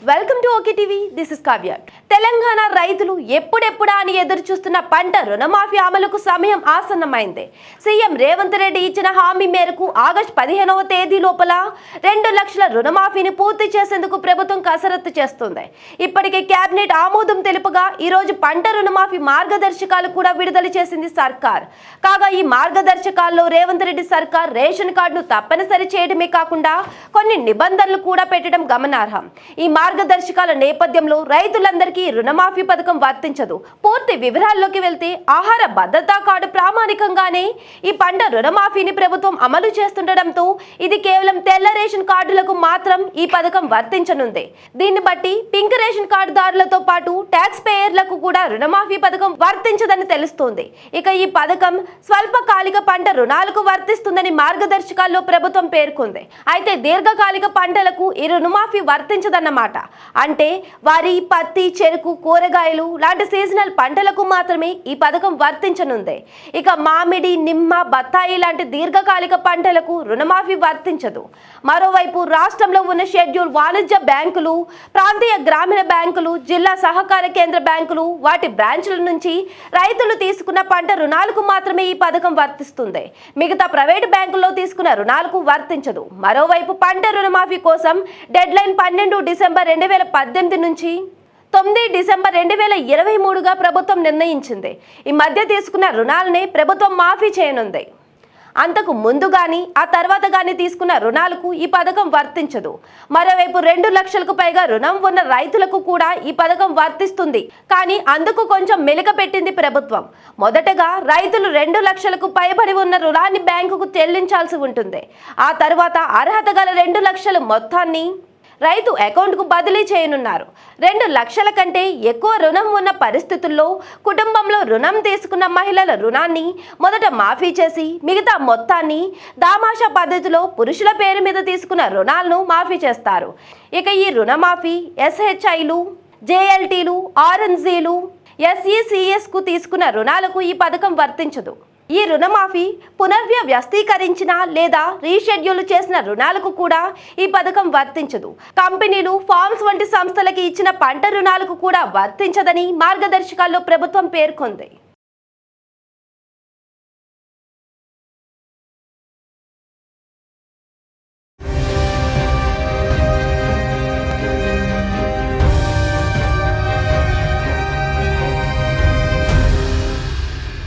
Welcome to okay TV. This is Kavya. Telangana రైతులు ఎప్పుడెప్పుడా అని ఎదురు చూస్తున్న పంట రుణమాఫీ అమలుకు సమయం ఆసన్నమైంది. సీఎం రేవంత్ రెడ్డి ఇచ్చిన హామీ మేరకు ఆగస్టు 15వ తేదీ లోపల 2 లక్షల రుణమాఫీని పూర్తి చేసేందుకు ప్రభుత్వం కసరత్తు చేస్తుంది. ఇప్పటికే కేబినెట్ ఆమోదం తెలుపగా ఈ రోజు పంట రుణమాఫీ మార్గదర్శకాలు కూడా విడుదల చేసింది సర్కార్. కాగా ఈ మార్గదర్శకాల్లో రేవంత్ రెడ్డి సర్కార్ రేషన్ కార్డును తప్పనిసరి చేయడమే కాకుండా కొన్ని నిబంధనలు కూడా పెట్టడం గమనార్హం. ఈ మార్గదర్శకాల నేపథ్యంలో రైతులందరికీ రుణమాఫీ పథకం వర్తించదు. పూర్తి వివరాల్లోకి వెళ్తే ఆహార భద్రతా కార్డు ప్రామాణికంగానే ఈ పంట రుణమాఫీని ప్రభుత్వం అమలు చేస్తుండటంతో ఇది కేవలం తెల్ల రేషన్ కార్డులకు మాత్రం ఈ పథకం వర్తించనుంది. దీన్ని బట్టి పింక్ రేషన్ కార్డుదారులతో పాటు ట్యాక్స్ పేయర్లకు కూడా రుణమాఫీ పథకం వర్తించదని తెలుస్తోంది. ఇక ఈ పథకం స్వల్పకాలిక పంట రుణాలకు వర్తిస్తుందని మార్గదర్శకాల్లో ప్రభుత్వం పేర్కొంది. అయితే దీర్ఘకాలిక పంటలకు ఈ రుణమాఫీ వర్తించదన్నమాట. అంటే వరి, పత్తి, చెరుకు, కూరగాయలు లాంటి సీజనల్ పంటలకు మాత్రమే ఈ పథకం వర్తించనుంది. ఇక మామిడి, నిమ్మ, బత్తాయి లాంటి దీర్ఘకాలిక పంటలకు రుణమాఫీ వర్తించదు. మరోవైపు రాష్ట్రంలో ఉన్న షెడ్యూల్ వాణిజ్య బ్యాంకులు, ప్రాంతీయ గ్రామీణ బ్యాంకులు, జిల్లా సహకార కేంద్ర బ్యాంకులు వాటి బ్రాంచ్ల నుంచి రైతులు తీసుకున్న పంట రుణాలకు మాత్రమే ఈ పథకం వర్తిస్తుంది. మిగతా ప్రైవేటు బ్యాంకుల్లో తీసుకున్న రుణాలకు వర్తించదు. మరోవైపు పంట రుణమాఫీ కోసం డెడ్ లైన్ 12 డిసెంబర్ 2018 నుంచి 9 డిసెంబర్ 2023గా ప్రభుత్వం నిర్ణయించింది. ఈ మధ్య తీసుకున్న రుణాలనే ప్రభుత్వం మాఫీ చేయనుంది. అంతకు ముందు కానీ ఆ తర్వాత కానీ తీసుకున్న రుణాలకు ఈ పథకం వర్తించదు. మరోవైపు 2 లక్షలకు పైగా రుణం ఉన్న రైతులకు కూడా ఈ పథకం వర్తిస్తుంది. కానీ అందుకు కొంచెం మెలిక పెట్టింది ప్రభుత్వం. మొదటగా రైతులు 2 లక్షలకు పైబడి ఉన్న రుణాన్ని బ్యాంకుకు చెల్లించాల్సి ఉంటుంది. ఆ తర్వాత అర్హత గల 2 లక్షల మొత్తాన్ని రైతు అకౌంట్కు బదిలీ చేయనున్నారు. 2 లక్షల కంటే ఎక్కువ రుణం ఉన్న పరిస్థితుల్లో కుటుంబంలో రుణం తీసుకున్న మహిళల రుణాన్ని మొదట మాఫీ చేసి మిగతా మొత్తాన్ని దామాషా పద్ధతిలో పురుషుల పేరు మీద తీసుకున్న రుణాలను మాఫీ చేస్తారు. ఇక ఈ రుణమాఫీ ఎస్హెచ్ఐలు, జేఎల్టీలు, ఆర్ఎన్జీలు, ఎస్ఈసిఎస్కు తీసుకున్న రుణాలకు ఈ పథకం వర్తించదు. ఈ రుణమాఫీ పునర్వ్యవస్థీకరించిన లేదా రీషెడ్యూల్ చేసిన రుణాలకు కూడా ఈ పథకం వర్తించదు. కంపెనీలు, ఫార్మ్స్ వంటి సంస్థలకి ఇచ్చిన పంట రుణాలకు కూడా వర్తించదని మార్గదర్శకాల్లో ప్రభుత్వం పేర్కొంది.